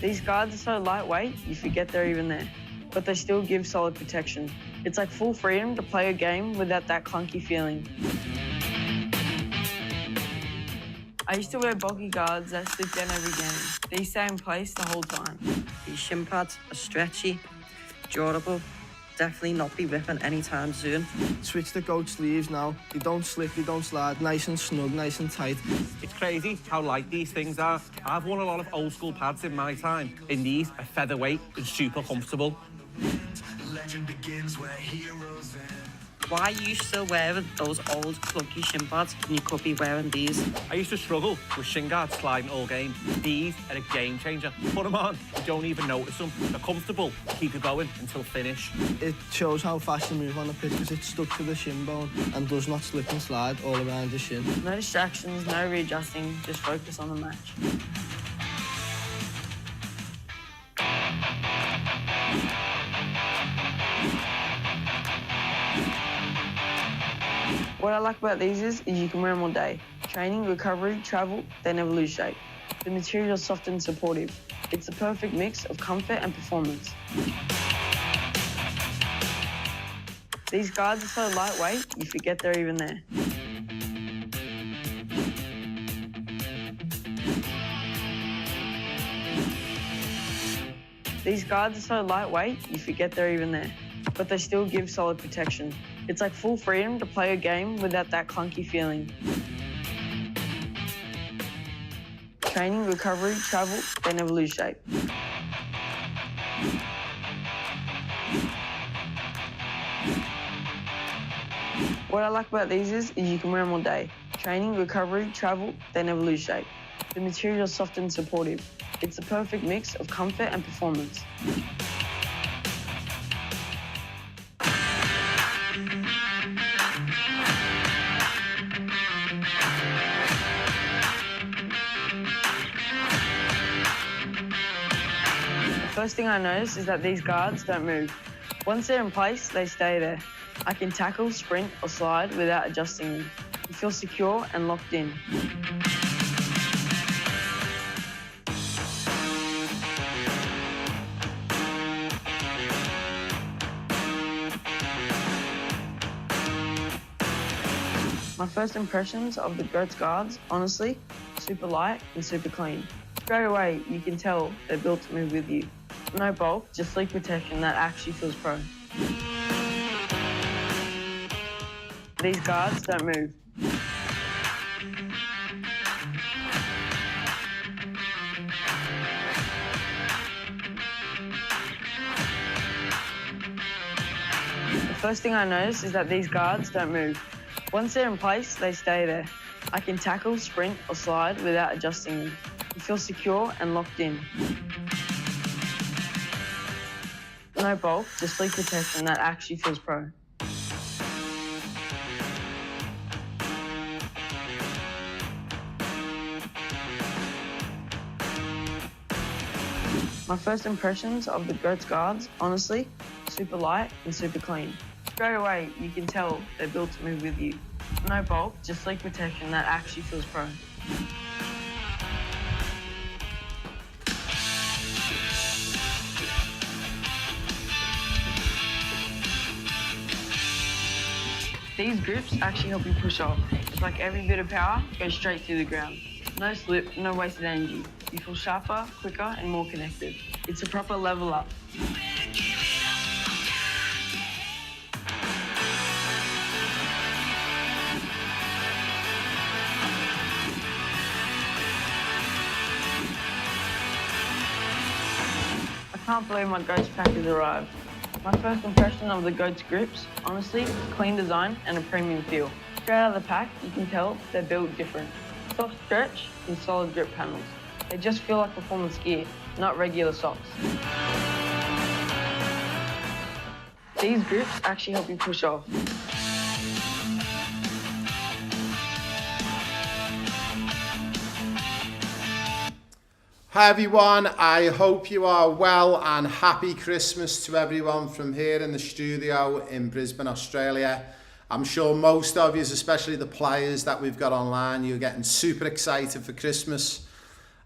These guards are so lightweight, you forget they're even there, but they still give solid protection. It's like full freedom to play a game without that clunky feeling. I used to wear bulky guards that slip down every game. These stay in place the whole time. These shin pads are stretchy, durable, definitely not be ripping anytime soon. Switch the goat sleeves now. They don't slip, they don't slide, nice and snug, nice and tight. It's crazy how light these things are. I've worn a lot of old school pads in my time, and these are featherweight and super comfortable. Legend begins where heroes end. Why are you still wearing those old clunky shin pads when you could be wearing these? I used to struggle with shin guards sliding all game. These are a game changer. Put them on, you don't even notice them. They're comfortable, keep you going until finish. It shows how fast you move on the pitch because it's stuck to the shin bone and does not slip and slide all around the shin. No distractions, no readjusting, just focus on the match. What I like about these is you can wear them all day. Training, recovery, travel, they never lose shape. The material is soft and supportive. It's the perfect mix of comfort and performance. These guards are so lightweight, you forget they're even there. These guards are so lightweight, you forget they're even there, but they still give solid protection. It's like full freedom to play a game without that clunky feeling. Training, recovery, travel, they never lose shape. What I like about these is you can wear them all day. Training, recovery, travel, they never lose shape. The material is soft and supportive. It's the perfect mix of comfort and performance. The first thing I notice is that these guards don't move. Once they're in place, they stay there. I can tackle, sprint, or slide without adjusting them. You feel secure and locked in. My first impressions of the GOATS guards, honestly, super light and super clean. Straight away, you can tell they're built to move with you. No bulk, just sleek protection that actually feels pro. These guards don't move. The first thing I notice is that these guards don't move. Once they're in place, they stay there. I can tackle, sprint, or slide without adjusting them. You feel secure and locked in. No bulk, just sleek protection that actually feels pro. My first impressions of the GOATS guards, honestly, super light and super clean. Straight away, you can tell they're built to move with you. No bulk, just sleek protection that actually feels pro. These grips actually help you push off. It's like every bit of power goes straight through the ground. No slip, no wasted energy. You feel sharper, quicker, and more connected. It's a proper level up. I can't believe my GOATS pack has arrived. My first impression of the GOATS grips, honestly, clean design and a premium feel. Straight out of the pack, you can tell they're built different. Soft stretch and solid grip panels. They just feel like performance gear, not regular socks. These grips actually help you push off. Hi everyone, I hope you are well and happy Christmas to everyone from here in the studio in Brisbane, Australia. I'm sure most of you, especially the players that we've got online, you're getting super excited for Christmas.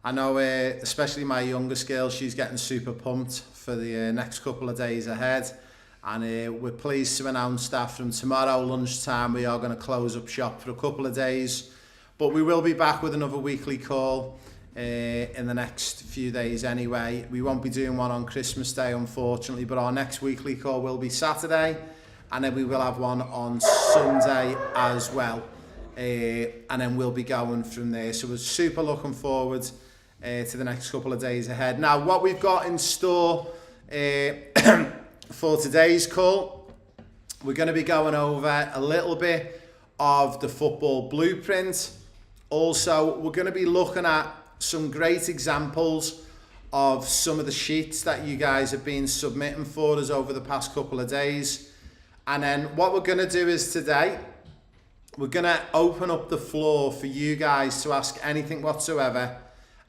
I know especially my youngest girl, she's getting super pumped for the next couple of days ahead. And we're pleased to announce that from tomorrow lunchtime we are going to close up shop for a couple of days. But we will be back with another weekly call in the next few days anyway. We won't be doing one on Christmas Day, unfortunately, but our next weekly call will be Saturday, and then we will have one on Sunday as well. And then we'll be going from there. So we're super looking forward to the next couple of days ahead. Now, what we've got in store for today's call, we're going to be going over a little bit of the football blueprint. Also, we're going to be looking at some great examples of some of the sheets that you guys have been submitting for us over the past couple of days. And then what we're going to do is today, we're going to open up the floor for you guys to ask anything whatsoever.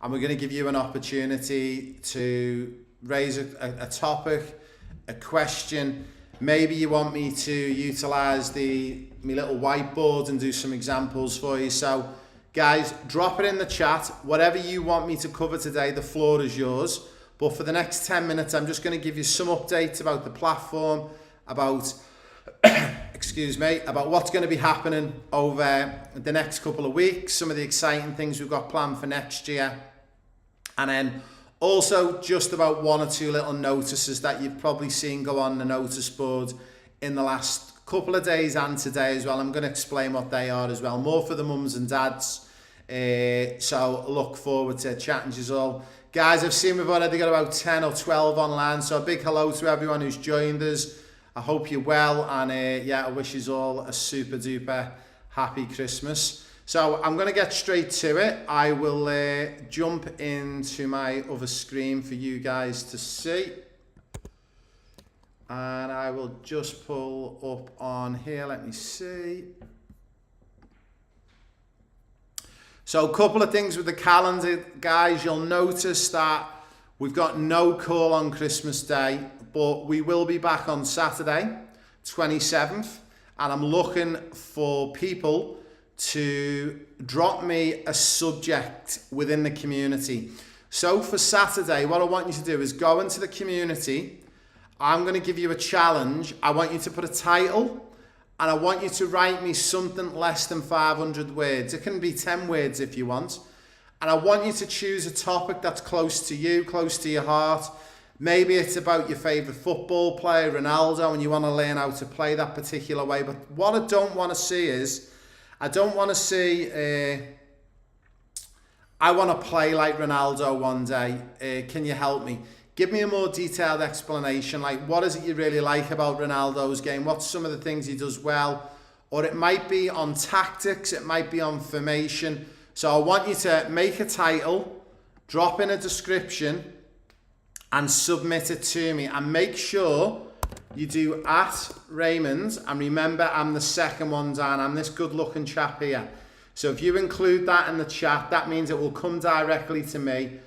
And we're going to give you an opportunity to raise a topic, a question. Maybe you want me to utilise my little whiteboard and do some examples for you. So guys, drop it in the chat. Whatever you want me to cover today, the floor is yours. But for the next 10 minutes, I'm just going to give you some updates about the platform, about about what's going to be happening over the next couple of weeks, some of the exciting things we've got planned for next year. And then also just about one or two little notices that you've probably seen go on the notice board in the last couple of days and today as well. I'm going to explain what they are as well, more for the mums and dads. So look forward to chatting to you all. Guys, I've seen we've already got about 10 or 12 online, so a big hello to everyone who's joined us. I hope you're well, and yeah, I wish you all a super duper happy Christmas. So I'm going to get straight to it. I will jump into my other screen for you guys to see. And I will just pull up on here, let me see. So a couple of things with the calendar, guys. You'll notice that we've got no call on Christmas Day, but we will be back on Saturday, 27th. And I'm looking for people to drop me a subject within the community. So for Saturday, what I want you to do is go into the community. I'm going to give you a challenge. I want you to put a title, and I want you to write me something less than 500 words. It can be 10 words if you want. And I want you to choose a topic that's close to you, close to your heart. Maybe it's about your favourite football player, Ronaldo, and you want to learn how to play that particular way. But what I don't want to see is, I don't want to see, I want to play like Ronaldo one day. Can you help me? Give me a more detailed explanation. Like, what is it you really like about Ronaldo's game? What's some of the things he does well? Or it might be on tactics. It might be on formation. So I want you to make a title, drop in a description, and submit it to me. And make sure you do @Raymond. And remember, I'm the second one down. I'm this good looking chap here. So if you include that in the chat, that means it will come directly to me.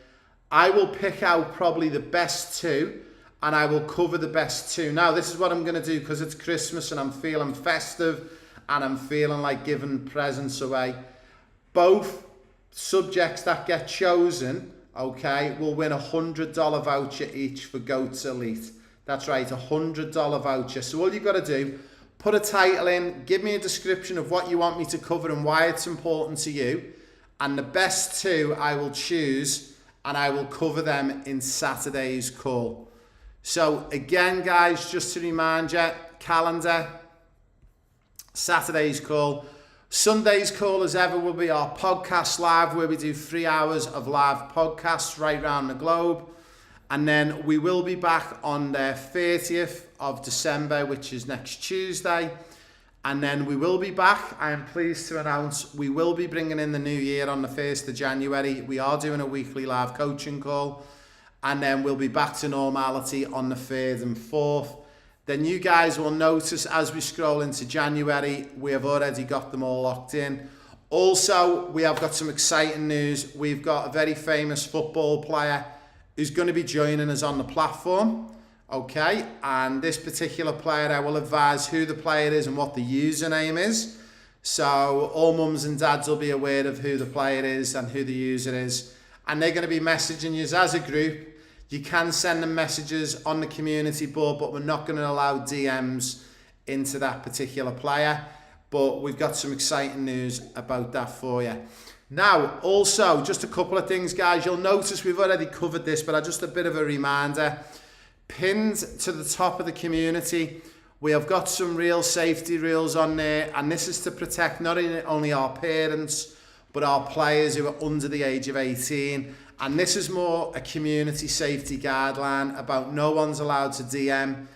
I will pick out probably the best two, and I will cover the best two. Now, this is what I'm going to do because it's Christmas and I'm feeling festive and I'm feeling like giving presents away. Both subjects that get chosen, okay, will win a $100 voucher each for Goats Elite. That's right, a $100 voucher. So all you've got to do, put a title in, give me a description of what you want me to cover and why it's important to you. And the best two I will choose, and I will cover them in Saturday's call. So again, guys, just to remind you, calendar, Saturday's call. Sunday's call, as ever, will be our podcast live, where we do 3 hours of live podcasts right around the globe. And then we will be back on the 30th of December, which is next Tuesday. And then we will be back. I am pleased to announce we will be bringing in the new year on the 1st of January. We are doing a weekly live coaching call. And then we'll be back to normality on the 3rd and 4th. Then you guys will notice as we scroll into January, we have already got them all locked in. Also, we have got some exciting news. We've got a very famous football player who's going to be joining us on the platform. Okay, and this particular player, I will advise who the player is and what the username is. So all mums and dads will be aware of who the player is and who the user is. and they're going to be messaging you as a group. You can send them messages on the community board, but we're not going to allow DMs into that particular player. But we've got some exciting news about that for you. Now, also, just a couple of things, guys. You'll notice we've already covered this, but just a bit of a reminder. Pinned to the top of the community, we have got some real safety rules on there, and this is to protect not only our parents, but our players who are under the age of 18. And this is more a community safety guideline about no one's allowed to DM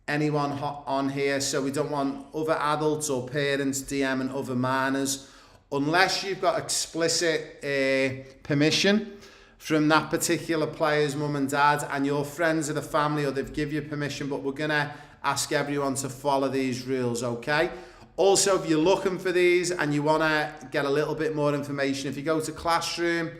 anyone on here. So we don't want other adults or parents DMing other minors unless you've got explicit permission from that particular player's mum and dad and your friends of the family, or they've give you permission. But we're going to ask everyone to follow these rules, okay? Also, if you're looking for these and you want to get a little bit more information, if you go to Classroom,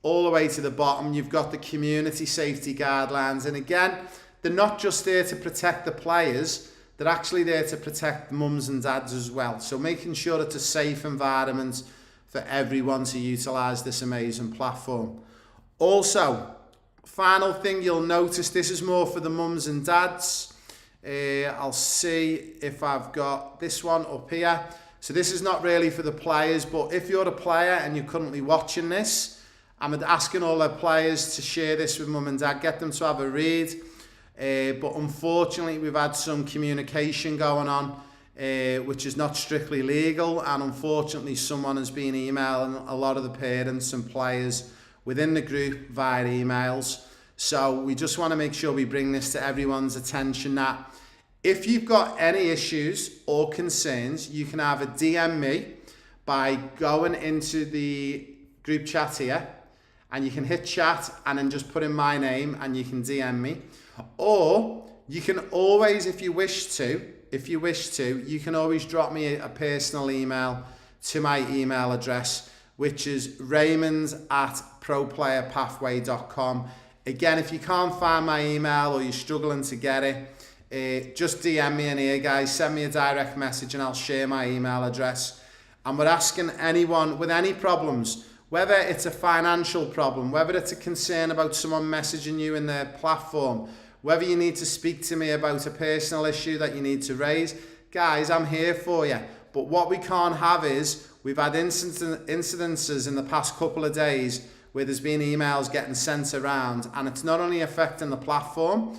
all the way to the bottom, you've got the community safety guidelines. And again, they're not just there to protect the players, they're actually there to protect mums and dads as well. So making sure it's a safe environment for everyone to utilise this amazing platform. Also, final thing you'll notice, this is more for the mums and dads. I'll see if I've got this one up here. So this is not really for the players, but if you're a player and you're currently watching this, I'm asking all their players to share this with mum and dad, get them to have a read. But unfortunately, we've had some communication going on, which is not strictly legal. And unfortunately, someone has been emailing a lot of the parents and players within the group via emails. So we just want to make sure we bring this to everyone's attention that if you've got any issues or concerns, you can either DM me by going into the group chat here, and you can hit chat and then just put in my name and you can DM me. Or you can always, if you wish to, you can always drop me a personal email to my email address, which is raymond@proplayerpathway.com. Again, if you can't find my email or you're struggling to get it, just DM me in here, guys. Send me a direct message and I'll share my email address. And we're asking anyone with any problems, whether it's a financial problem, whether it's a concern about someone messaging you in their platform, whether you need to speak to me about a personal issue that you need to raise, guys, I'm here for you. But what we can't have is, we've had incidences in the past couple of days where there's been emails getting sent around, and it's not only affecting the platform,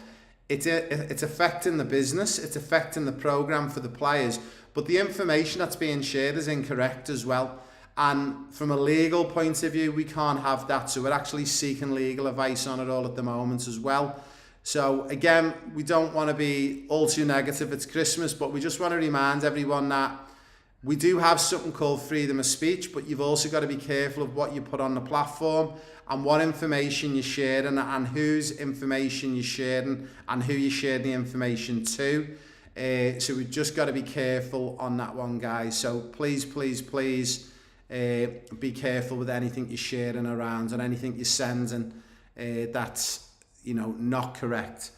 it's affecting the business, it's affecting the program for the players, but the information that's being shared is incorrect as well. And from a legal point of view, we can't have that. So we're actually seeking legal advice on it all at the moment as well. So again, we don't want to be all too negative. It's Christmas, but we just want to remind everyone that we do have something called freedom of speech, but you've also got to be careful of what you put on the platform and what information you're sharing and whose information you're sharing and who you're sharing the information to. So we've just got to be careful on that one, guys. So please, please, please, be careful with anything you're sharing around and anything you're sending that's not correct.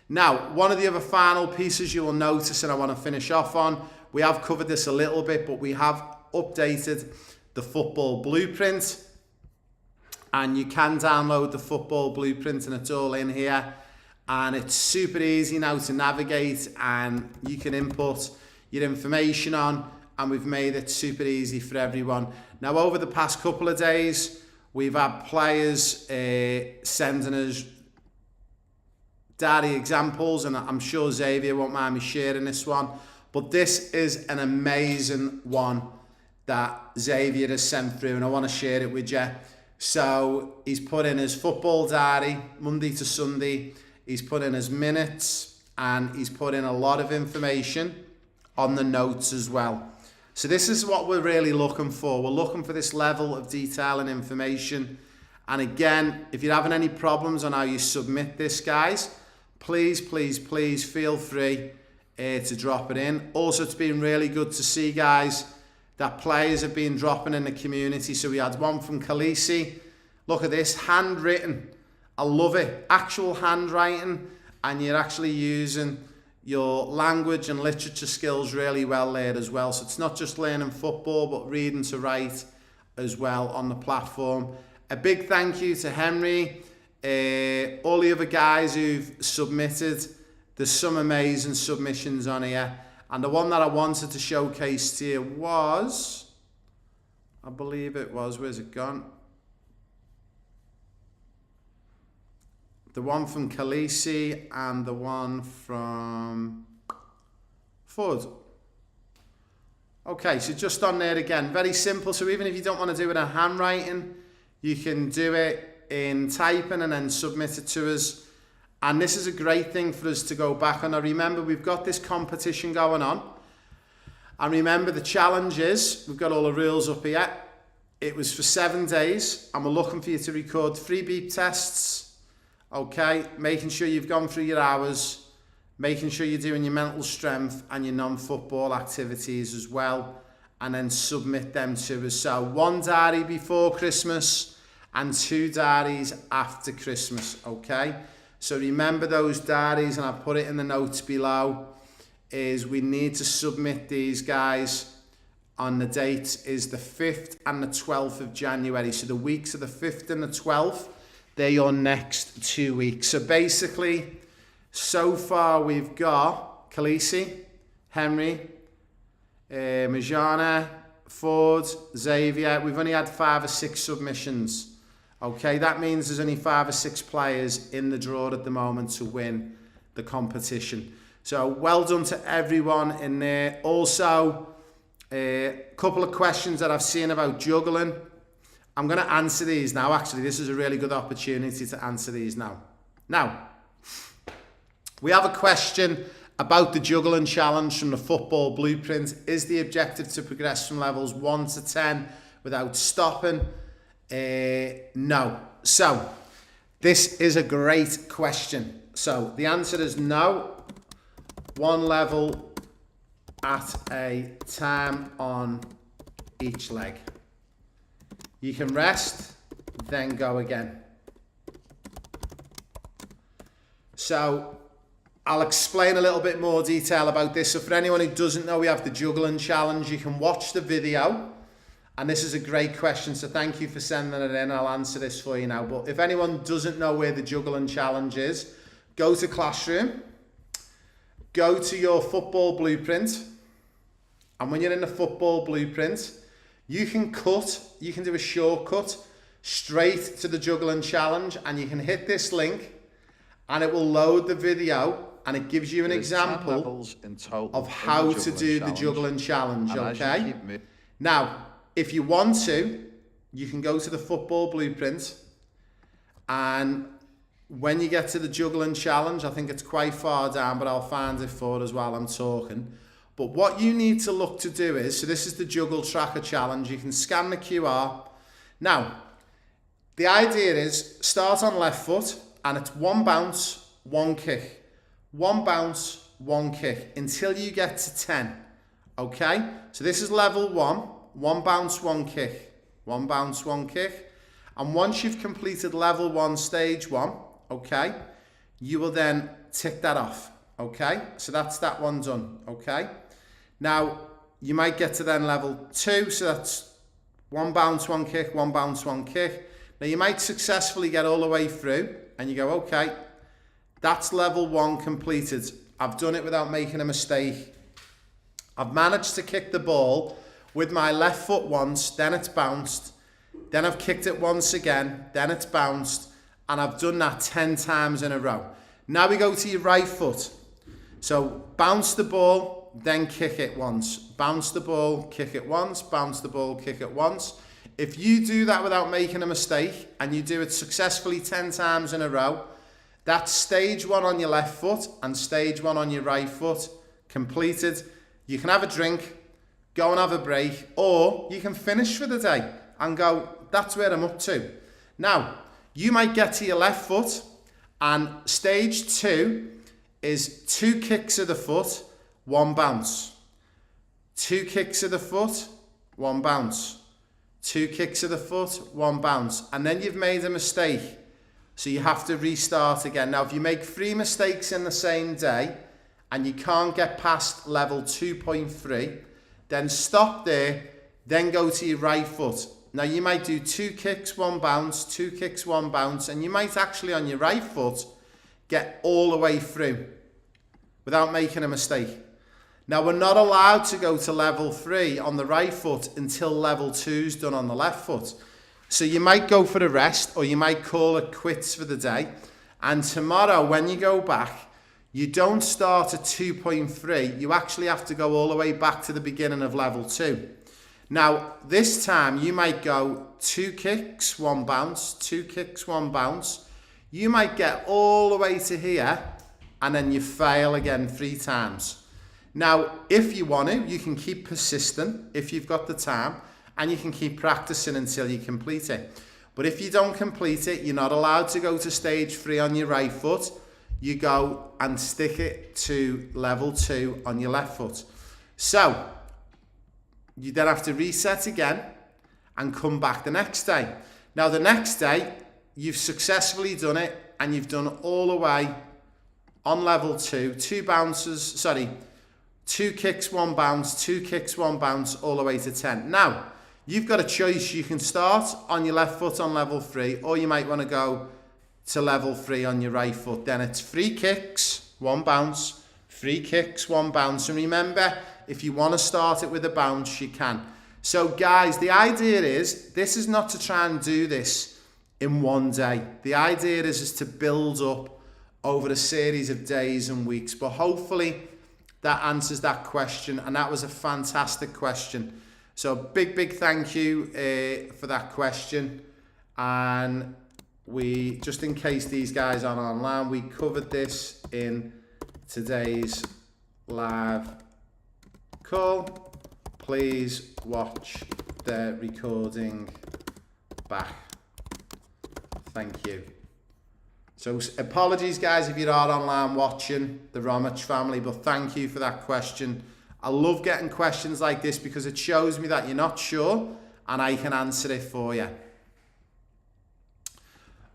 Now, one of the other final pieces you will notice, and I want to finish off on, we have covered this a little bit, but we have updated the football blueprint, and you can download the football blueprint and it's all in here, and it's super easy now to navigate, and you can input your information on, and we've made it super easy for everyone. Now, over the past couple of days, we've had players sending us daddy examples, and I'm sure Xavier won't mind me sharing this one, but this is an amazing one that Xavier has sent through, and I want to share it with you. So he's put in his football diary, Monday to Sunday, he's put in his minutes, and he's put in a lot of information on the notes as well. So this is what we're really looking for. We're looking for this level of detail and information. And again, if you're having any problems on how you submit this, guys, please, please, please feel free to drop it in. Also, it's been really good to see, guys, that players have been dropping in the community. So we had one from Khaleesi. Look at this, handwritten. I love it. Actual handwriting, and you're actually using your language and literature skills really well there as well. So it's not just learning football, but reading to write as well on the platform. A big thank you to Henry, all the other guys who've submitted. There's some amazing submissions on here. And the one that I wanted to showcase to you was, I believe it was, where's it gone? The one from Khaleesi and the one from Ford. Okay, so just on there again, very simple. So even if you don't want to do it in handwriting, you can do it in typing and then submit it to us. And this is a great thing for us to go back on. Now remember, we've got this competition going on. And remember, the challenge is, we've got all the rules up here. It was for 7 days, and we're looking for you to record 3 beep tests. Okay, making sure you've gone through your hours, making sure you're doing your mental strength and your non-football activities as well, and then submit them to us. So 1 diary before Christmas and 2 diaries after Christmas, okay? So remember those diaries, and I've put it in the notes below, is we need to submit these guys on the date is the 5th and the 12th of January. So the weeks of the 5th and the 12th, they're your next 2 weeks. So basically, so far we've got Khaleesi, Henry, Majana, Ford, Xavier. We've only had 5 or 6 submissions. Okay, that means there's only 5 or 6 players in the draw at the moment to win the competition. So well done to everyone in there. Also, a couple of questions that I've seen about juggling. I'm going to answer these now. Actually, this is a really good opportunity to answer these now. Now, we have a question about the juggling challenge from the Football Blueprint. Is the objective to progress from levels 1 to 10 without stopping? No. So, this is a great question. So, the answer is no. 1 level at a time on each leg. You can rest, then go again. So I'll explain a little bit more detail about this. So for anyone who doesn't know, we have the juggling challenge. You can watch the video, and this is a great question, so thank you for sending it in. I'll answer this for you now. But if anyone doesn't know where the juggling challenge is, go to Classroom, go to your Football Blueprint, and when you're in the Football Blueprint, you can do a shortcut straight to the juggling challenge, and you can hit this link and it will load the video, and it gives you an example of how to do the juggling challenge, okay? Now, if you want to, you can go to the Football Blueprint, and when you get to the juggling challenge, I think it's quite far down, but I'll find it for us while I'm talking. But what you need to look to do is, so this is the Juggle Tracker Challenge. You can scan the QR. Now, the idea is start on left foot, and it's 1 bounce, 1 kick. 1 bounce, 1 kick until you get to 10. Okay? So this is level 1. 1 bounce, 1 kick. 1 bounce, 1 kick. And once you've completed level 1, stage 1, okay, you will then tick that off. Okay? So that's that one done. Okay? Now, you might get to then level 2, so that's 1 bounce, 1 kick, 1 bounce, 1 kick. Now, you might successfully get all the way through, and you go, okay, that's level 1 completed. I've done it without making a mistake. I've managed to kick the ball with my left foot once, then it's bounced, then I've kicked it once again, then it's bounced, and I've done that 10 times in a row. Now we go to your right foot. So, bounce the ball, then kick it once. Bounce the ball, kick it once, bounce the ball, kick it once. If you do that without making a mistake, and you do it successfully 10 times in a row, that's stage 1 on your left foot and stage 1 on your right foot completed. You can have a drink, go and have a break, or you can finish for the day and go, that's where I'm up to. Now, you might get to your left foot, and stage 2 is 2 kicks of the foot, 1 bounce. 2 kicks of the foot, 1 bounce. 2 kicks of the foot, 1 bounce. And then you've made a mistake, so you have to restart again. Now, if you make 3 mistakes in the same day and you can't get past level 2.3, then stop there, then go to your right foot. Now you might do 2 kicks, 1 bounce, 2 kicks, 1 bounce, and you might actually on your right foot get all the way through without making a mistake. Now we're not allowed to go to level 3 on the right foot until level 2's done on the left foot. So you might go for a rest or you might call it quits for the day. And tomorrow when you go back, you don't start at 2.3, you actually have to go all the way back to the beginning of level 2. Now this time you might go 2 kicks, 1 bounce, 2 kicks, 1 bounce. You might get all the way to here and then you fail again 3 times. Now, if you want to, you can keep persistent if you've got the time, and you can keep practicing until you complete it. But if you don't complete it, you're not allowed to go to stage 3 on your right foot. You go and stick it to level 2 on your left foot. So, you then have to reset again and come back the next day. Now, the next day, you've successfully done it, and you've done all the way on level 2, 2 kicks, 1 bounce, 2 kicks, 1 bounce, all the way to 10. Now, you've got a choice. You can start on your left foot on level 3, or you might want to go to level 3 on your right foot. Then it's 3 kicks, 1 bounce, 3 kicks, 1 bounce. And remember, if you want to start it with a bounce, you can. So guys, the idea is, this is not to try and do this in one day. The idea is to build up over a series of days and weeks. But hopefully that answers that question, and that was a fantastic question. So big thank you for that question. And we, just in case these guys aren't online, we covered this in today's live call. Please watch the recording back. Thank you. So apologies guys if you are online watching the Romich family, but thank you for that question. I love getting questions like this because it shows me that you're not sure and I can answer it for you.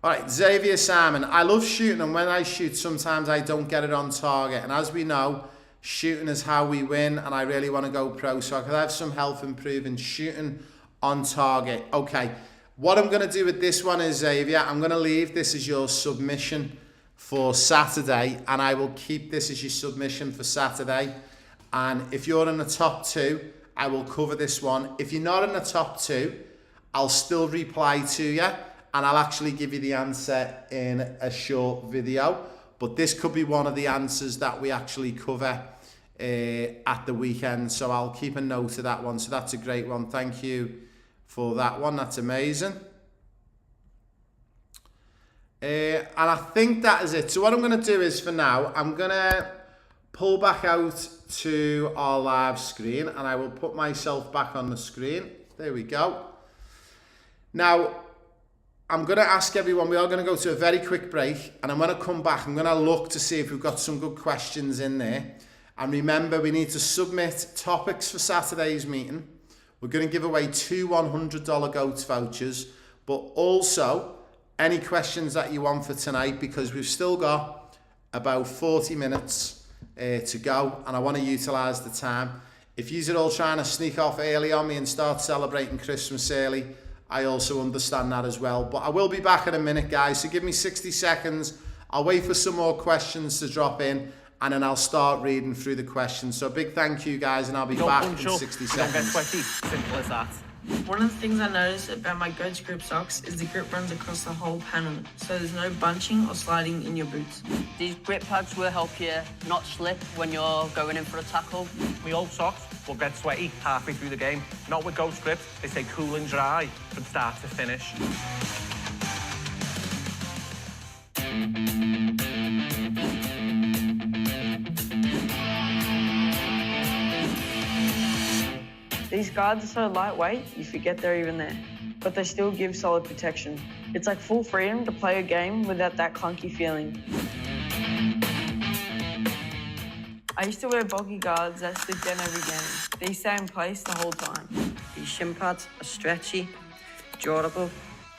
All right, Xavier Simon, I love shooting, and when I shoot sometimes I don't get it on target, and as we know, shooting is how we win, and I really want to go pro, so I could have some help improving shooting on target. Okay. What I'm going to do with this one is, Xavier, I'm going to leave this as your submission for Saturday, and I will keep this as your submission for Saturday. And if you're in the top 2, I will cover this one. If you're not in the top 2, I'll still reply to you, and I'll actually give you the answer in a short video. But this could be one of the answers that we actually cover at the weekend, so I'll keep a note of that one. So that's a great one. Thank you for that one. That's amazing. And I think that is it. So what I'm going to do is, for now, I'm going to pull back out to our live screen, and I will put myself back on the screen. There we go. Now, I'm going to ask everyone, we are going to go to a very quick break, and I'm going to come back. I'm going to look to see if we've got some good questions in there. And remember, we need to submit topics for Saturday's meeting. We're going to give away 2 $100 GOATS vouchers, but also any questions that you want for tonight, because we've still got about 40 minutes to go, and I want to utilise the time. If you're all trying to sneak off early on me and start celebrating Christmas early, I also understand that as well. But I will be back in a minute, guys, so give me 60 seconds. I'll wait for some more questions to drop in, and then I'll start reading through the questions. So a big thank you, guys, and I'll be back in 60 seconds. Don't get sweaty. Simple as that. One of the things I noticed about my GOATS grip socks is the grip runs across the whole panel, so there's no bunching or sliding in your boots. These grip pads will help you not slip when you're going in for a tackle. My old socks will get sweaty halfway through the game. Not with GOATS grips. They stay cool and dry from start to finish. These guards are so lightweight, you forget they're even there, but they still give solid protection. It's like full freedom to play a game without that clunky feeling. I used to wear bulky guards that slip down every game. These stay in place the whole time. These shin pads are stretchy, durable,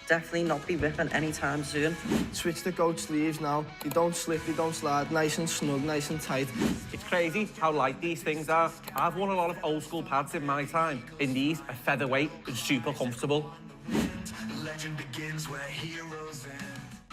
definitely not be ripping anytime soon. Switch the GOAT sleeves now. They don't slip, they don't slide, nice and snug, nice and tight. It's crazy how light these things are. I've worn a lot of old school pads in my time, and these are featherweight and super comfortable. Legend begins where heroes end.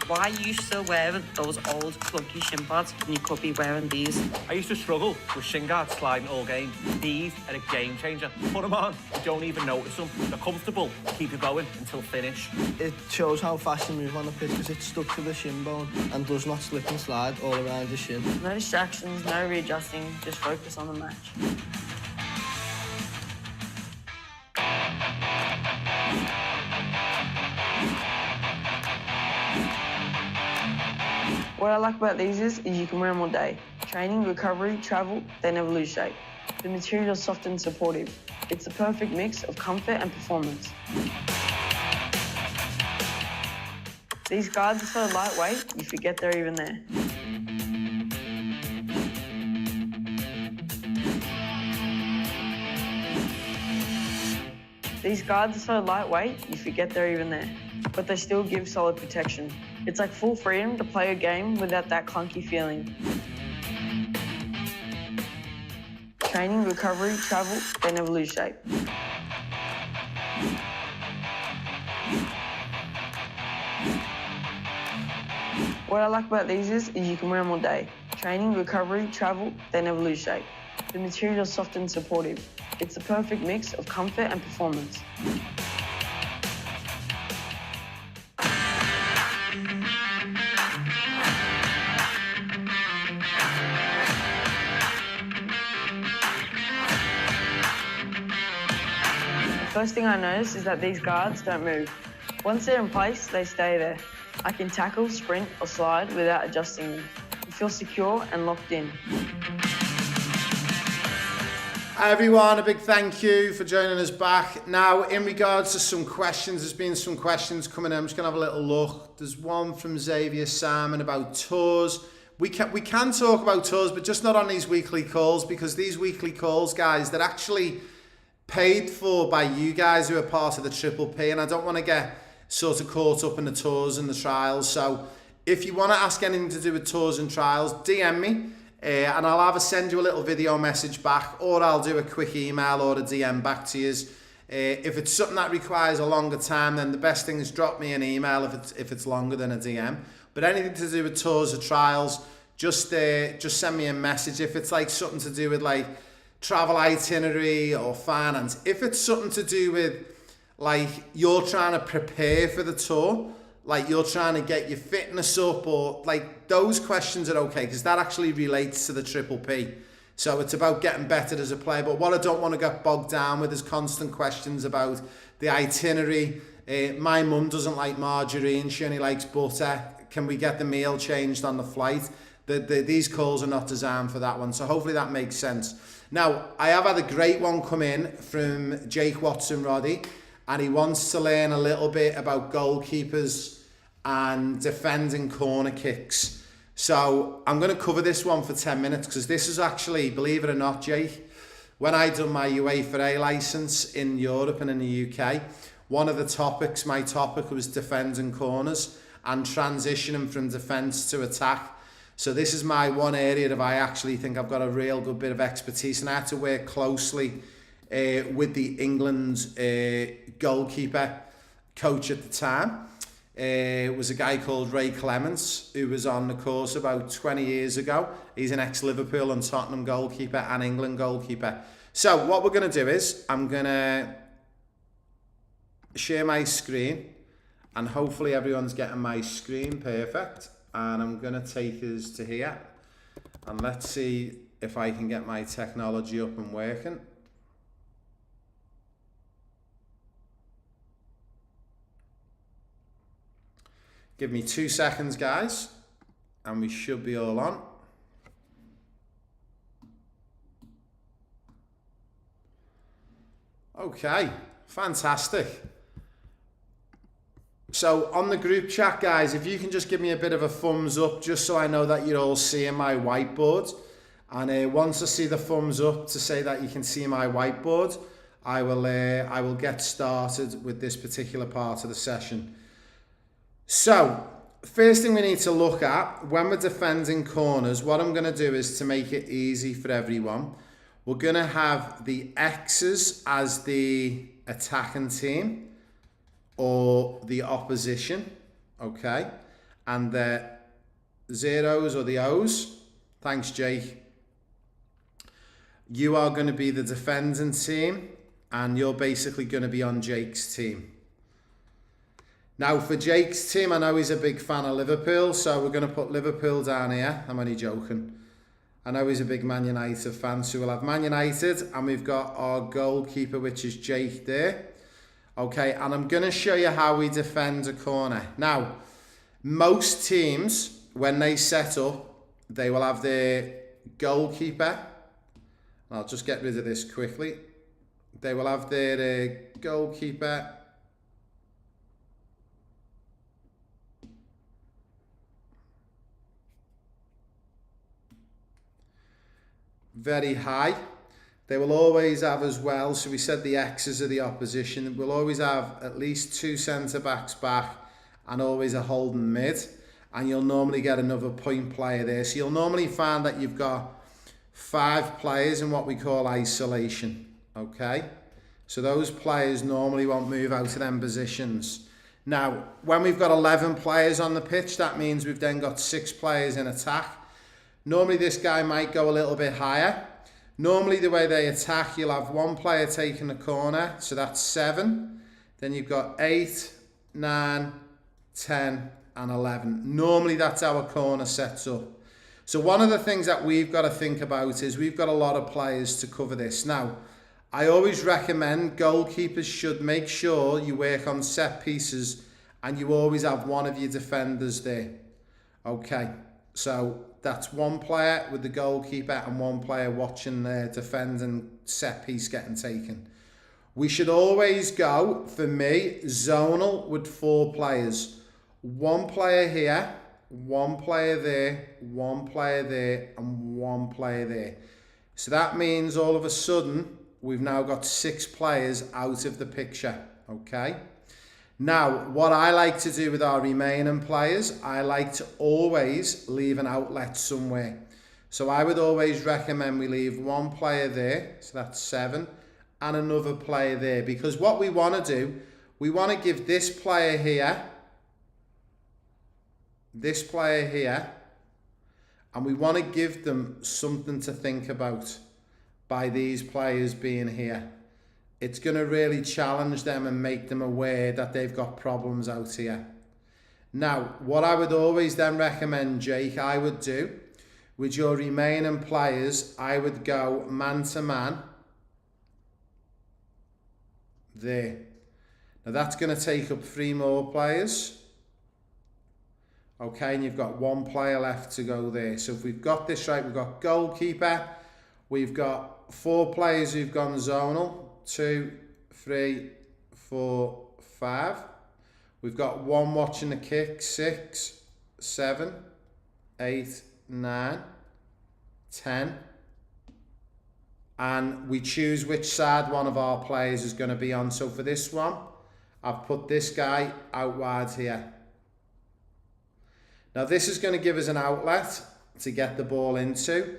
Why are you still wearing those old clunky shin pads when you could be wearing these? I used to struggle with shin guards sliding all game. These are a game changer. Put them on, you don't even notice them. They're comfortable, keep you going until finish. It shows how fast you move on the pitch because it's stuck to the shin bone and does not slip and slide all around your shin. No distractions, no readjusting, just focus on the match. What I like about these is you can wear them all day. Training, recovery, travel, they never lose shape. The material is soft and supportive. It's the perfect mix of comfort and performance. These guards are so lightweight, you forget they're even there. These guards are so lightweight, you forget they're even there, but they still give solid protection. It's like full freedom to play a game without that clunky feeling. Training, recovery, travel, they never lose shape. What I like about these is you can wear them all day. Training, recovery, travel, they never lose shape. The material is soft and supportive. It's the perfect mix of comfort and performance. The first thing I notice is that these guards don't move. Once they're in place, they stay there. I can tackle, sprint, or slide without adjusting them. You feel secure and locked in. Hi everyone, a big thank you for joining us back. Now, in regards to some questions, there's been some questions coming in. I'm just going to have a little look. There's one from Xavier Salmon about tours. We can talk about tours, but just not on these weekly calls, because these weekly calls, guys, they're actually paid for by you guys who are part of the Triple P, and I don't want to get sort of caught up in the tours and the trials. So if you want to ask anything to do with tours and trials, DM me. And I'll either send you a little video message back, or I'll do a quick email or a DM back to you. If it's something that requires a longer time, then the best thing is drop me an email if it's longer than a DM. But anything to do with tours or trials, just send me a message. If it's like something to do with like travel itinerary or finance, if it's something to do with like you're trying to prepare for the tour, like you're trying to get your fitness up, or like those questions are okay, because that actually relates to the Triple P. So it's about getting better as a player. But what I don't want to get bogged down with is constant questions about the itinerary. My mum doesn't like margarine, she only likes butter. Can we get the meal changed on the flight? These calls are not designed for that one. So hopefully that makes sense. Now, I have had a great one come in from Jake Watson-Roddy, and he wants to learn a little bit about goalkeepers and defending corner kicks. So I'm going to cover this one for 10 minutes, because this is actually, believe it or not, Jake, when I done my UEFA A licence in Europe and in the UK, one of the topics, my topic was defending corners and transitioning from defence to attack. So this is my one area that I actually think I've got a real good bit of expertise, and I had to work closely with the England goalkeeper coach at the time. It was a guy called Ray Clements, who was on the course about 20 years ago. He's an ex-Liverpool and Tottenham goalkeeper and England goalkeeper. So what we're going to do is I'm going to share my screen, and hopefully everyone's getting my screen perfect. And I'm going to take us to here, and let's see if I can get my technology up and working. Give me 2 seconds, guys, and we should be all on. Okay, fantastic. So on the group chat, guys, if you can just give me a bit of a thumbs up, just so I know that you're all seeing my whiteboard. And once I see the thumbs up to say that you can see my whiteboard, I will get started with this particular part of the session. So, first thing we need to look at, when we're defending corners, what I'm going to do is, to make it easy for everyone, we're going to have the X's as the attacking team. or the opposition, okay? And the zeros or the O's, thanks Jake, you are going to be the defending team and you're basically going to be on Jake's team. Now for Jake's team, I know he's a big fan of Liverpool, so we're going to put Liverpool down here. I'm only joking. I know he's a big Man United fan, so we'll have Man United, and we've got our goalkeeper, which is Jake there. Okay, and I'm going to show you how we defend a corner. Now, most teams, when they set up, they will have their goalkeeper. I'll just get rid of this quickly. They will have their goalkeeper. Very high. They will always have as well, so we said the X's are the opposition. We'll always have at least 2 centre-backs back and always a holding mid. And you'll normally get another point player there. So you'll normally find that you've got 5 players in what we call isolation. Okay? So those players normally won't move out of them positions. Now, when we've got 11 players on the pitch, that means we've then got 6 players in attack. Normally this guy might go a little bit higher. Normally the way they attack, you'll have 1 player taking the corner, so that's 7. Then you've got 8, 9, 10 and 11. Normally that's how a corner sets up. So one of the things that we've got to think about is we've got a lot of players to cover this. Now, I always recommend goalkeepers should make sure you work on set pieces and you always have one of your defenders there. Okay, so that's 1 player with the goalkeeper and 1 player watching the defending set piece getting taken. We should always go, for me, zonal with 4 players. 1 player here, 1 player there, 1 player there, and 1 player there. So that means all of a sudden, we've now got 6 players out of the picture, okay? Now, what I like to do with our remaining players, I like to always leave an outlet somewhere. So I would always recommend we leave 1 player there, so that's 7, and another player there. Because what we want to do, we want to give this player here, and we want to give them something to think about by these players being here. It's going to really challenge them and make them aware that they've got problems out here. Now, what I would always then recommend, Jake, I would do with your remaining players, I would go man to man there. Now that's going to take up 3 more players. Okay, and you've got 1 player left to go there. So if we've got this right, we've got goalkeeper, we've got 4 players who've gone zonal. 2, 3, 4, 5. We've got 1 watching the kick. 6, 7, 8, 9, 10. And we choose which side one of our players is going to be on. So for this one, I've put this guy out wide here. Now this is going to give us an outlet to get the ball into.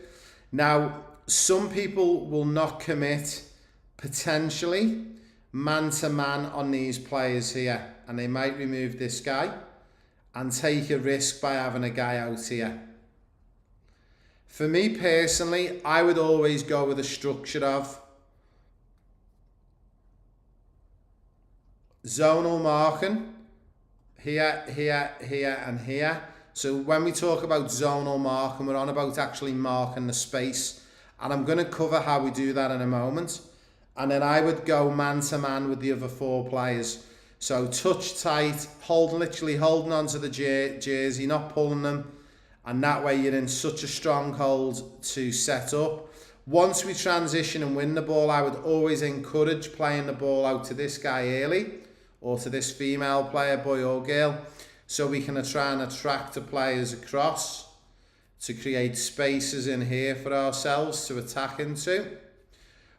Now, some people will not commit potentially man-to-man on these players here, and they might remove this guy and take a risk by having a guy out here. For me personally, I would always go with a structure of zonal marking here, here, here and here. So when we talk about zonal marking, we're on about actually marking the space, and I'm going to cover how we do that in a moment. And then I would go man-to-man with the other 4 players. So touch tight, literally holding onto the jersey, not pulling them. And that way you're in such a strong hold to set up. Once we transition and win the ball, I would always encourage playing the ball out to this guy early, or to this female player, boy or girl, so we can try and attract the players across to create spaces in here for ourselves to attack into.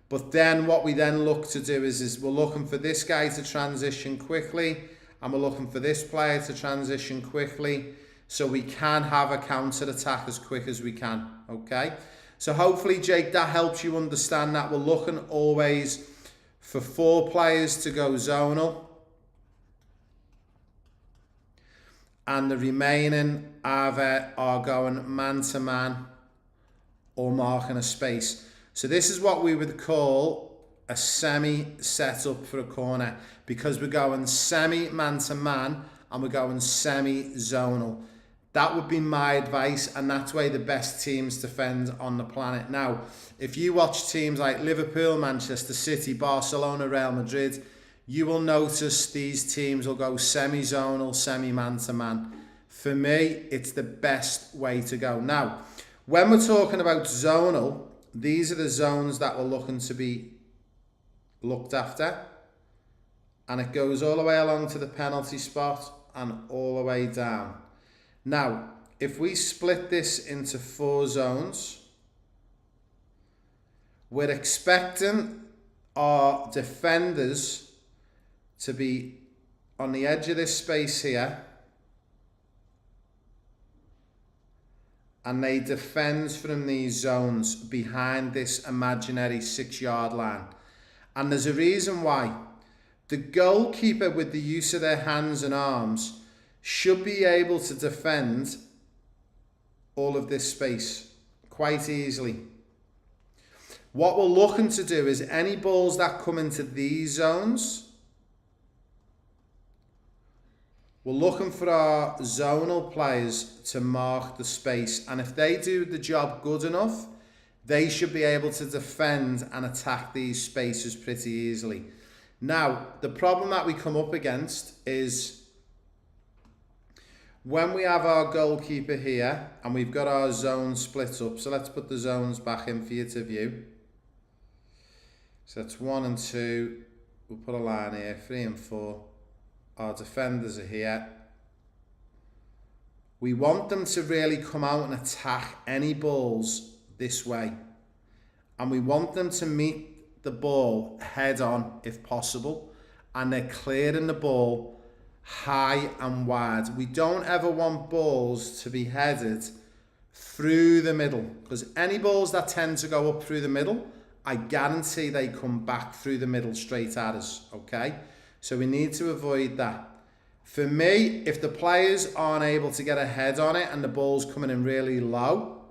But then what we then look to do is we're looking for this guy to transition quickly, and we're looking for this player to transition quickly, so we can have a counter attack as quick as we can. Okay, so hopefully, Jake, that helps you understand that we're looking always for 4 players to go zonal, and the remaining either are going man-to-man or marking a space. So this is what we would call a semi-setup for a corner, because we're going semi-man-to-man and we're going semi-zonal. That would be my advice, and that's why the best teams defend on the planet. Now, if you watch teams like Liverpool, Manchester City, Barcelona, Real Madrid, you will notice these teams will go semi-zonal, semi-man-to-man. For me, it's the best way to go. Now, when we're talking about zonal, these are the zones that we're looking to be looked after. And it goes all the way along to the penalty spot and all the way down. Now, if we split this into 4 zones, we're expecting our defenders to be on the edge of this space here, and they defend from these zones behind this imaginary 6-yard line. And there's a reason why. The goalkeeper, with the use of their hands and arms, should be able to defend all of this space quite easily. What we're looking to do is any balls that come into these zones, we're looking for our zonal players to mark the space, and if they do the job good enough, they should be able to defend and attack these spaces pretty easily. Now, the problem that we come up against is when we have our goalkeeper here and we've got our zone split up. So let's put the zones back in for you to view. So that's 1 and 2. We'll put a line here, 3 and 4. Our defenders are here. We want them to really come out and attack any balls this way. And we want them to meet the ball head on if possible. And they're clearing the ball high and wide. We don't ever want balls to be headed through the middle, because any balls that tend to go up through the middle, I guarantee they come back through the middle straight at us, okay? So we need to avoid that. For me, if the players aren't able to get a head on it and the ball's coming in really low,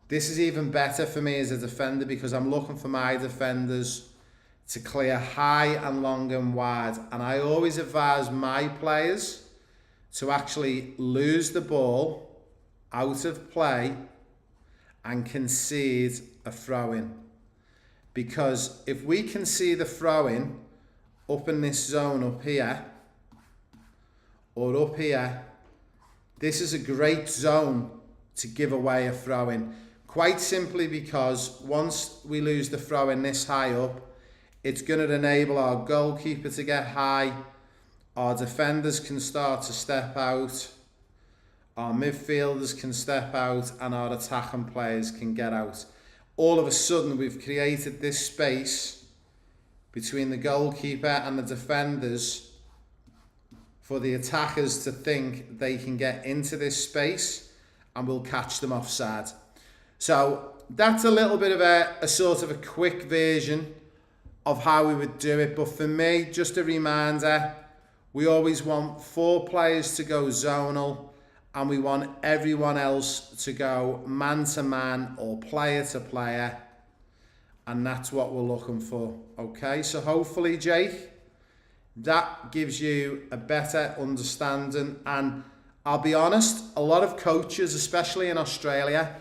this is even better for me as a defender, because I'm looking for my defenders to clear high and long and wide. And I always advise my players to actually lose the ball out of play and concede a throw-in. Because if we concede the throw-in up in this zone up here, or up here, this is a great zone to give away a throw-in. Quite simply because once we lose the throw-in this high up, it's going to enable our goalkeeper to get high, our defenders can start to step out, our midfielders can step out, and our attacking players can get out. All of a sudden, we've created this space between the goalkeeper and the defenders for the attackers to think they can get into this space and we'll catch them offside. So that's a little bit of a sort of a quick version of how we would do it. But for me, just a reminder, we always want 4 players to go zonal, and we want everyone else to go man-to-man or player-to-player. And that's what we're looking for. Okay, so hopefully, Jake, that gives you a better understanding. And I'll be honest, a lot of coaches, especially in Australia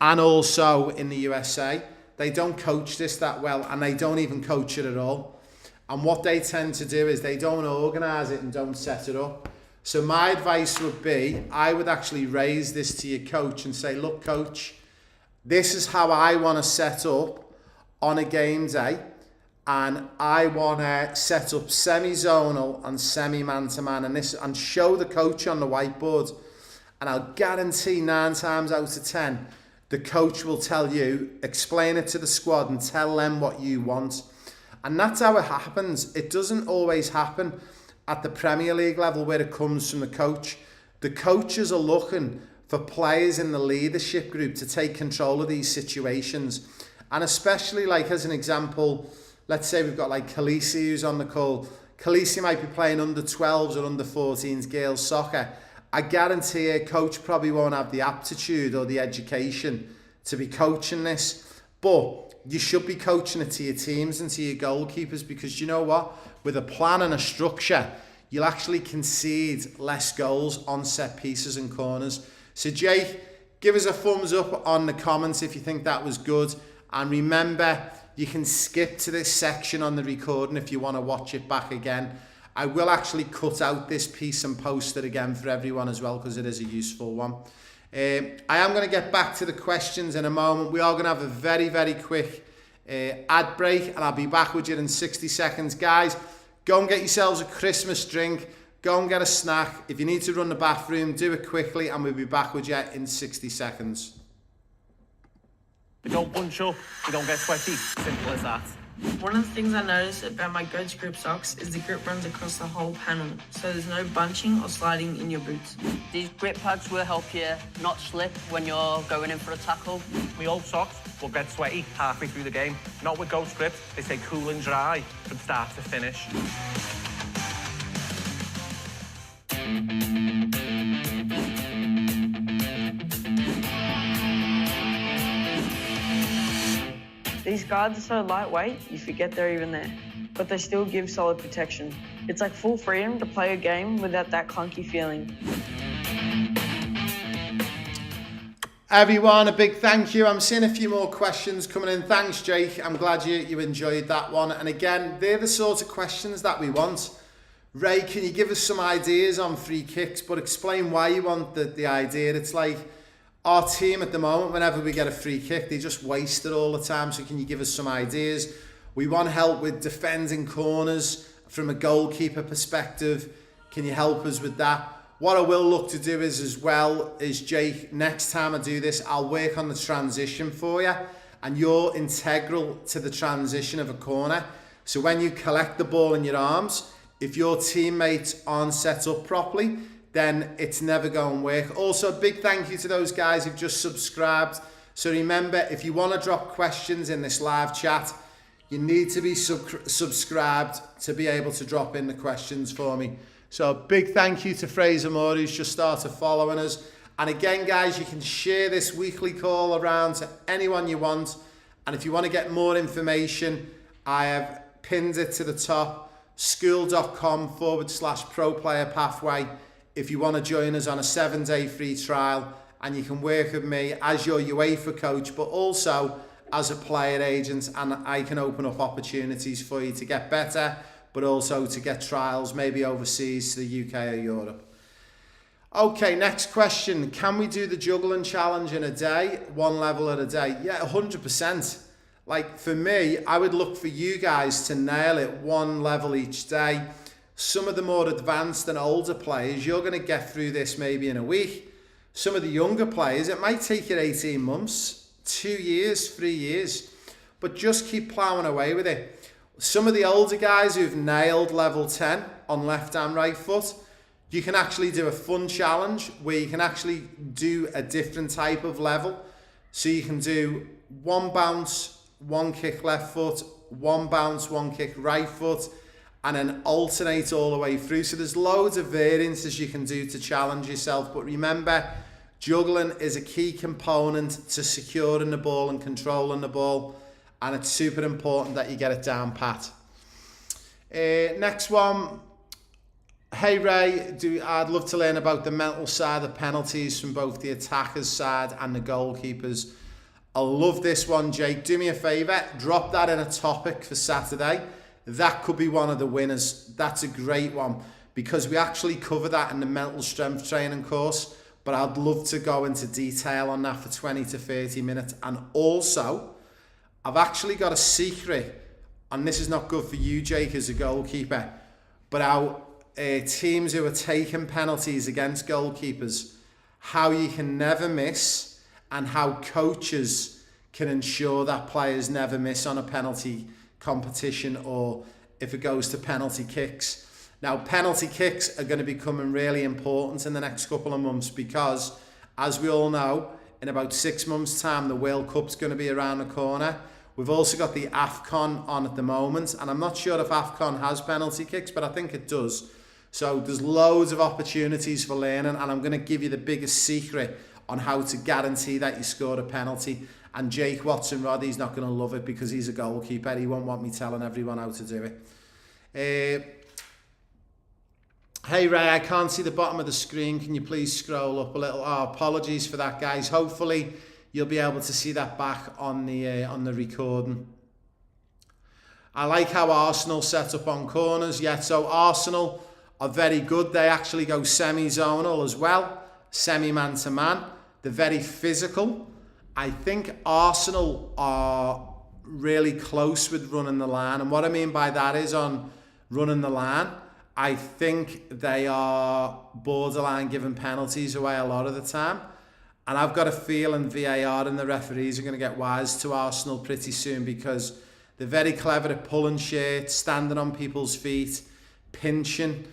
and also in the USA, they don't coach this that well, and they don't even coach it at all. And what they tend to do is they don't organise it and don't set it up. So my advice would be, I would actually raise this to your coach and say, look, coach, this is how I want to set up on a game day, and I want to set up semi-zonal and semi-man-to-man, and show the coach on the whiteboard. And I'll guarantee 9 times out of 10, the coach will tell you, explain it to the squad and tell them what you want. And that's how it happens. It doesn't always happen at the Premier League level where it comes from the coach. The coaches are looking for players in the leadership group to take control of these situations. And especially, like, as an example, let's say we've got like Khaleesi who's on the call. Khaleesi might be playing under 12s or under 14s girls soccer, I guarantee a coach probably won't have the aptitude or the education to be coaching this, but you should be coaching it to your teams and to your goalkeepers, because you know what? With a plan and a structure, you'll actually concede less goals on set pieces and corners. So Jake, give us a thumbs up on the comments if you think that was good. And remember, you can skip to this section on the recording if you want to watch it back again. I will actually cut out this piece and post it again for everyone as well, because it is a useful one. I am going to get back to the questions in a moment. We are going to have a very, very quick ad break, and I'll be back with you in 60 seconds. Guys, go and get yourselves a Christmas drink. Go and get a snack. If you need to run the bathroom, do it quickly, and we'll be back with you in 60 seconds. You don't bunch up, you don't get sweaty. Simple as that. One of the things I noticed about my Goats grip socks is the grip runs across the whole panel, so there's no bunching or sliding in your boots. These grip pads will help you not slip when you're going in for a tackle. My old socks will get sweaty halfway through the game. Not with Goats grips, they stay cool and dry from start to finish. These guards are so lightweight, you forget they're even there, but they still give solid protection. It's like full freedom to play a game without that clunky feeling. Everyone, a big thank you. I'm seeing a few more questions coming in. Thanks, Jake. I'm glad you enjoyed that one. And again, they're the sort of questions that we want. Ray, can you give us some ideas on free kicks, but explain why you want the idea? It's like our team at the moment, whenever we get a free kick, they just waste it all the time. So can you give us some ideas? We want help with defending corners from a goalkeeper perspective. Can you help us with that? What I will look to do is Jake, next time I do this, I'll work on the transition for you, and you're integral to the transition of a corner. So when you collect the ball in your arms, if your teammates aren't set up properly, then it's never going to work. Also, a big thank you to those guys who've just subscribed. So remember, if you want to drop questions in this live chat, you need to be subscribed to be able to drop in the questions for me. So big thank you to Fraser Moore, who's just started following us. And again, guys, you can share this weekly call around to anyone you want. And if you want to get more information, I have pinned it to the top, school.com/pro player pathway. If you want to join us on a 7-day free trial, and you can work with me as your UEFA coach, but also as a player agent, and I can open up opportunities for you to get better, but also to get trials, maybe overseas to the UK or Europe. Okay, next question. Can we do the juggling challenge in a day, one level at a day? Yeah, 100%. Like for me, I would look for you guys to nail it one level each day. Some of the more advanced and older players, you're going to get through this maybe in a week. Some of the younger players, it might take you 18 months, 2 years, 3 years, but just keep ploughing away with it. Some of the older guys who've nailed level 10 on left and right foot, you can actually do a fun challenge where you can actually do a different type of level. So you can do one bounce, one kick left foot, one bounce, one kick right foot, and then alternate all the way through. So there's loads of variances you can do to challenge yourself. But remember, juggling is a key component to securing the ball and controlling the ball. And it's super important that you get it down pat. Next one. Hey Ray, I'd love to learn about the mental side of penalties from both the attackers' side and the goalkeepers. I love this one, Jake. Do me a favour, drop that in a topic for Saturday. That could be one of the winners. That's a great one, because we actually cover that in the mental strength training course, but I'd love to go into detail on that for 20 to 30 minutes. And also, I've actually got a secret, and this is not good for you, Jake, as a goalkeeper, but our teams who are taking penalties against goalkeepers, how you can never miss, and how coaches can ensure that players never miss on a penalty competition, or if it goes to penalty kicks. Now, penalty kicks are going to be becoming really important in the next couple of months, because as we all know, in about 6 months' time, the World Cup's going to be around the corner. We've also got the AFCON on at the moment, and I'm not sure if AFCON has penalty kicks, but I think it does. So there's loads of opportunities for learning, and I'm going to give you the biggest secret on how to guarantee that you score a penalty. And Jake Watson-Roddy's not going to love it because he's a goalkeeper. He won't want me telling everyone how to do it. Hey Ray, I can't see the bottom of the screen. Can you please scroll up a little? Oh, apologies for that, guys. Hopefully you'll be able to see that back on the recording. I like how Arsenal set up on corners. Yeah, so Arsenal are very good. They actually go semi-zonal as well, semi-man to man. They're very physical. I think Arsenal are really close with running the line. And what I mean by that is on running the line, I think they are borderline giving penalties away a lot of the time. And I've got a feeling VAR and the referees are going to get wise to Arsenal pretty soon because they're very clever at pulling shirts, standing on people's feet, pinching.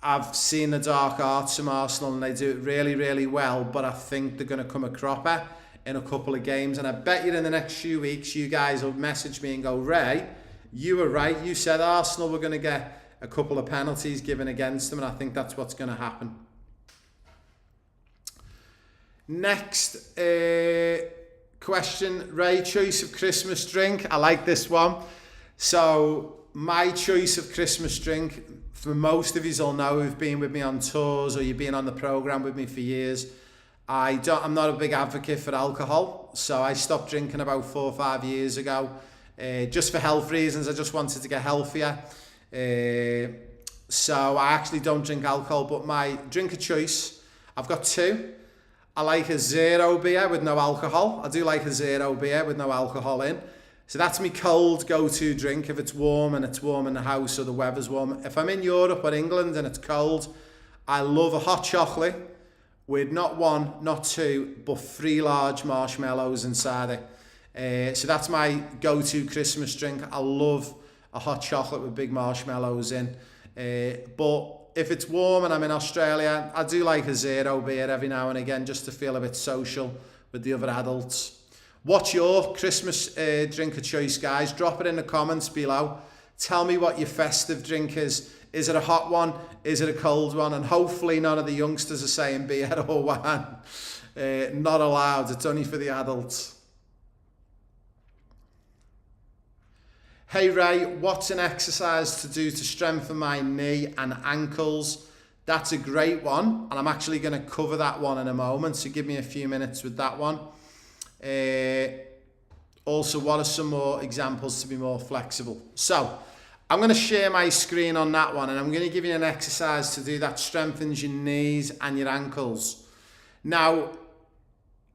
I've seen the dark arts from Arsenal and they do it really, really well, but I think they're going to come a cropper in a couple of games. And I bet you in the next few weeks, you guys will message me and go, Ray, you were right. You said Arsenal were going to get a couple of penalties given against them, and I think that's what's going to happen. Next question, Ray, choice of Christmas drink. I like this one. So my choice of Christmas drink, for most of you will know who've been with me on tours or you've been on the programme with me for years, I'm not a big advocate for alcohol. So I stopped drinking about 4 or 5 years ago, just for health reasons. I just wanted to get healthier. So I actually don't drink alcohol, but my drink of choice, I've got 2. I like a zero beer with no alcohol. I do like a zero beer with no alcohol in. So that's my cold go-to drink if it's warm and it's warm in the house or the weather's warm. If I'm in Europe or England and it's cold, I love a hot chocolate with not 1, not 2, but 3 large marshmallows inside it. So that's my go-to Christmas drink. I love a hot chocolate with big marshmallows in. But if it's warm and I'm in Australia, I do like a zero beer every now and again just to feel a bit social with the other adults. What's your Christmas drink of choice, guys? Drop it in the comments below. Tell me what your festive drink is. Is it a hot one? Is it a cold one? And hopefully none of the youngsters are saying beer or wine. Not allowed. It's only for the adults. Hey Ray, what's an exercise to do to strengthen my knee and ankles? That's a great one, and I'm actually going to cover that one in a moment, so give me a few minutes with that one. Also, what are some more examples to be more flexible? So, I'm going to share my screen on that one, and I'm going to give you an exercise to do that strengthens your knees and your ankles. Now,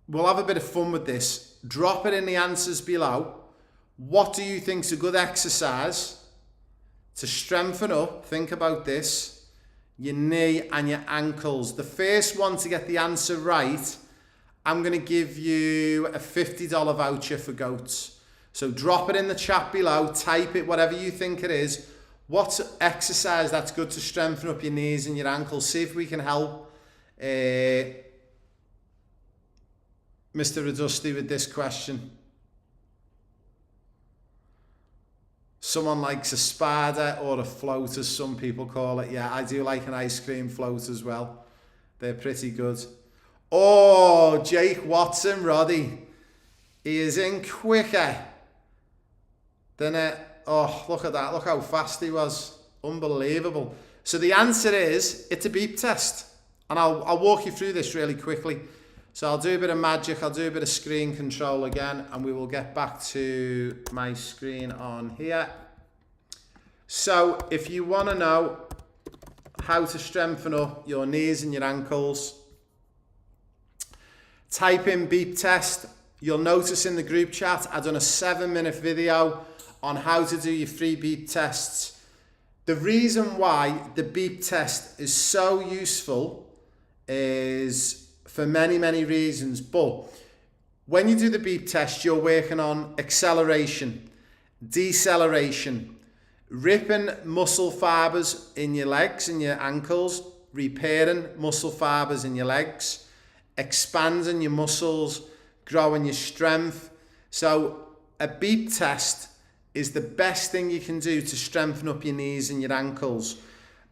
we'll have a bit of fun with this. Drop it in the answers below. What do you think is a good exercise to strengthen up, think about this, your knee and your ankles? The first one to get the answer right, I'm going to give you a $50 voucher for Goats. So drop it in the chat below, type it, whatever you think it is. What's exercise that's good to strengthen up your knees and your ankles? See if we can help Mr. Radusty with this question. Someone likes a spada or a float, as some people call it. Yeah, I do like an ice cream float as well. They're pretty good. Oh, Jake Watson-Roddy. He is in quicker than it. Oh, look at that. Look how fast he was. Unbelievable. So the answer is, it's a beep test. And I'll walk you through this really quickly. So I'll do a bit of magic. I'll do a bit of screen control again. And we will get back to my screen on here. So if you want to know how to strengthen up your knees and your ankles, type in beep test. You'll notice in the group chat, I've done a 7-minute video on how to do your free beep tests. The reason why the beep test is so useful is for many, many reasons. But when you do the beep test, you're working on acceleration, deceleration, ripping muscle fibers in your legs and your ankles, repairing muscle fibers in your legs, expanding your muscles, growing your strength. So a beep test is the best thing you can do to strengthen up your knees and your ankles,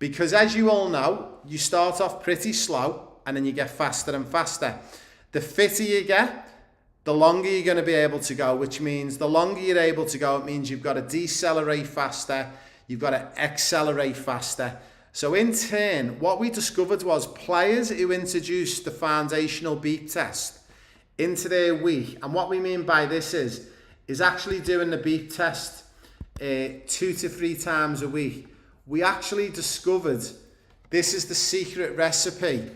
Because as you all know, you start off pretty slow and then you get faster and faster. The fitter you get, the longer you're going to be able to go, which means the longer you're able to go, it means you've got to decelerate faster, you've got to accelerate faster. So in turn, what we discovered was players who introduced the foundational beep test into their week, and what we mean by this is actually doing the beep test 2 to 3 times a week. We actually discovered this is the secret recipe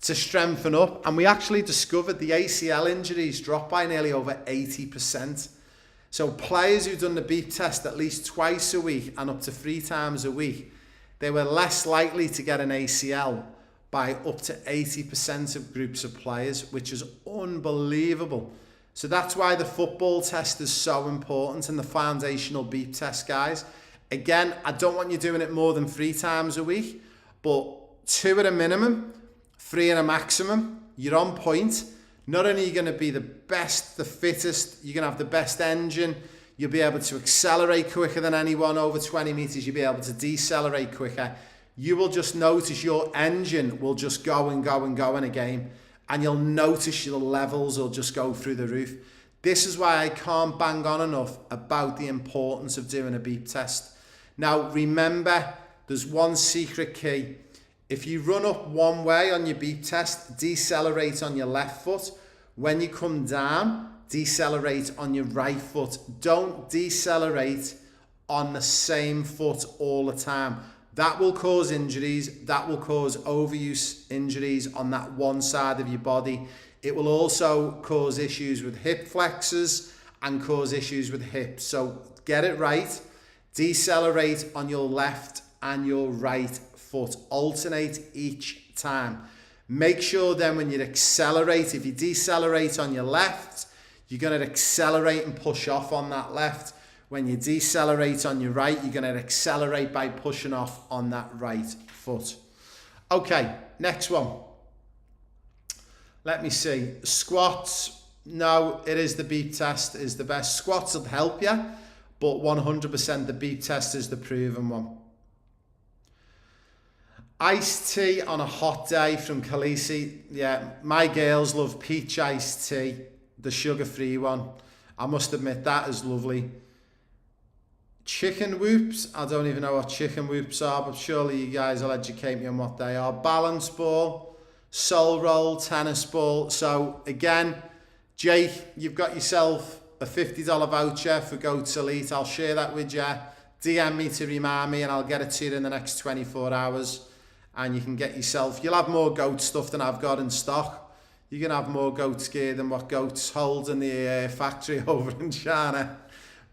to strengthen up, and we actually discovered the ACL injuries dropped by nearly over 80%. So players who've done the beep test at least twice a week and up to 3 times a week, they were less likely to get an ACL by up to 80% of groups of players, which is unbelievable. So that's why the football test is so important and the foundational beep test, guys. Again, I don't want you doing it more than 3 times a week, but 2 at a minimum, 3 at a maximum. You're on point. Not only are you going to be the best, the fittest, you're going to have the best engine, you'll be able to accelerate quicker than anyone over 20 meters, you'll be able to decelerate quicker. You will just notice your engine will just go and go and go in a game, and you'll notice your levels will just go through the roof. This is why I can't bang on enough about the importance of doing a beep test. Now, remember, there's one secret key. If you run up one way on your beep test, decelerate on your left foot. When you come down, decelerate on your right foot. Don't decelerate on the same foot all the time. That will cause injuries. That will cause overuse injuries on that one side of your body. It will also cause issues with hip flexors and cause issues with hips. So get it right. Decelerate on your left and your right foot. Alternate each time. Make sure then when you accelerate, if you decelerate on your left, you're going to accelerate and push off on that left. When you decelerate on your right, you're going to accelerate by pushing off on that right foot. Okay, next one. Let me see. Squats. No, it is the beep test is the best. Squats will help you, but 100% the beep test is the proven one. Iced tea on a hot day from Khaleesi. Yeah, my girls love peach iced tea, the sugar-free one. I must admit that is lovely. Chicken whoops. I don't even know what chicken whoops are, but surely you guys will educate me on what they are. Balance ball, soul roll, tennis ball. So again, Jake, you've got yourself a $50 voucher for Goats Elite. I'll share that with you. DM me to remind me and I'll get it to you in the next 24 hours. And you can get yourself, you'll have more goat stuff than I've got in stock. You can have more goat gear than what Goats hold in the factory over in China.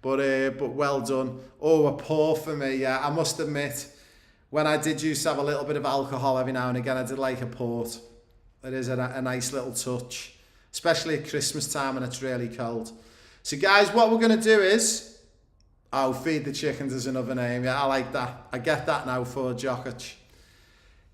But well done. Oh, a pour for me. Yeah, I must admit, when I did used to have a little bit of alcohol every now and again, I did like a port. It is a nice little touch, especially at Christmas time when it's really cold. So guys, what we're going to do is, oh, feed the chickens is another name. Yeah, I like that. I get that now for Djokovic.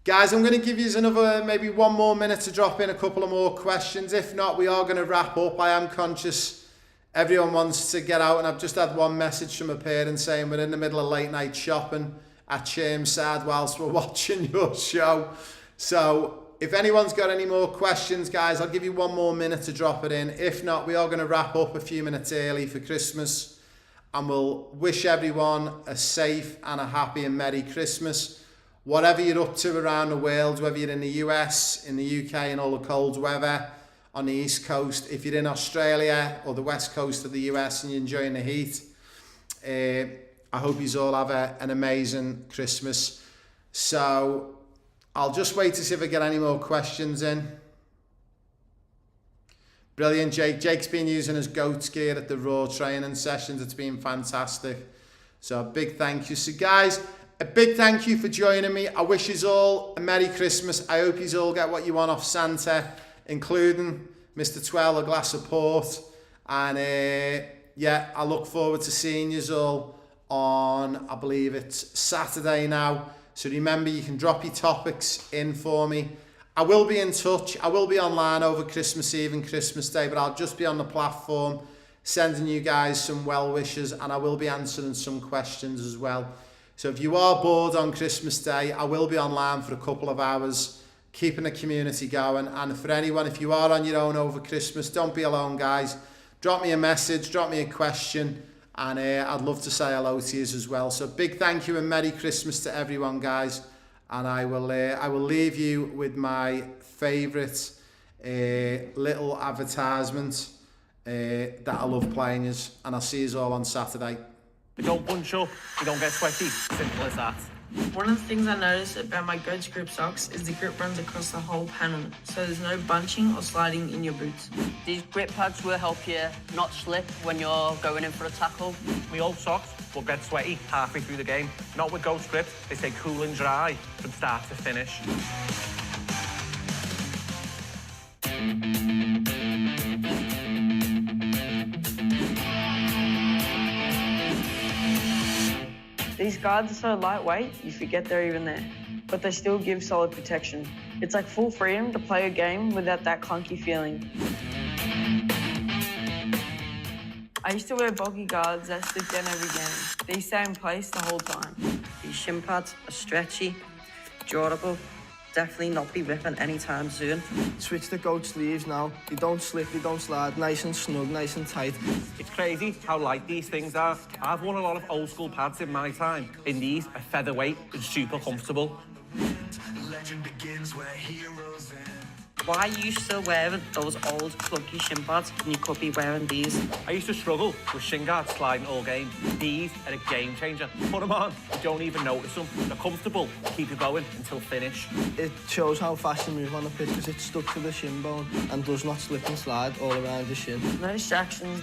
Guys, I'm going to give you another, maybe 1 more minute to drop in a couple of more questions. If not, we are going to wrap up. I am conscious everyone wants to get out, and I've just had one message from a parent saying we're in the middle of late night shopping at Chermside whilst we're watching your show. So if anyone's got any more questions, guys, I'll give you 1 more minute to drop it in. If not, we are going to wrap up a few minutes early for Christmas, and we'll wish everyone a safe and a happy and Merry Christmas. Whatever you're up to around the world, whether you're in the US, in the UK and all the cold weather, on the East Coast, if you're in Australia or the West Coast of the US and you're enjoying the heat, I hope you all have an amazing Christmas. So I'll just wait to see if I get any more questions in. Brilliant, Jake. Jake's been using his goat gear at the Raw training sessions. It's been fantastic. So a big thank you. So guys, a big thank you for joining me. I wish you all a Merry Christmas. I hope you all get what you want off Santa, including Mr. Twell, a glass of port. And yeah, I look forward to seeing you all on, I believe it's Saturday now. So remember, you can drop your topics in for me. I will be in touch. I will be online over Christmas Eve and Christmas Day, but I'll just be on the platform sending you guys some well wishes, and I will be answering some questions as well. So if you are bored on Christmas Day, I will be online for a couple of hours, keeping the community going. And for anyone, if you are on your own over Christmas, don't be alone, guys. Drop me a message, drop me a question, and I'd love to say hello to you as well. So big thank you and Merry Christmas to everyone, guys. And I will leave you with my favourite little advertisement that I love playing is, and I'll see you all on Saturday. You don't bunch up, you don't get sweaty. Simple as that. One of the things I noticed about my Goats grip socks is the grip runs across the whole panel, so there's no bunching or sliding in your boots. These grip pads will help you not slip when you're going in for a tackle. My old socks will get sweaty halfway through the game. Not with Goats grips, they stay cool and dry from start to finish. These guards are so lightweight, you forget they're even there, but they still give solid protection. It's like full freedom to play a game without that clunky feeling. I used to wear bulky guards that slip down every game. These stay in place the whole time. These shin pads are stretchy, durable, definitely not be ripping anytime soon. Switch the goat sleeves now. They don't slip, they don't slide. Nice and snug, nice and tight. It's crazy how light these things are. I've worn a lot of old school pads in my time, and these are featherweight and super comfortable. Legend begins where heroes end. Why are you still wearing those old clunky shin pads when you could be wearing these? I used to struggle with shin guards sliding all game. These are a game changer. Put them on, you don't even notice them. They're comfortable, keep you going until finish. It shows how fast you move on the pitch because it's stuck to the shin bone and does not slip and slide all around your shin. No distractions,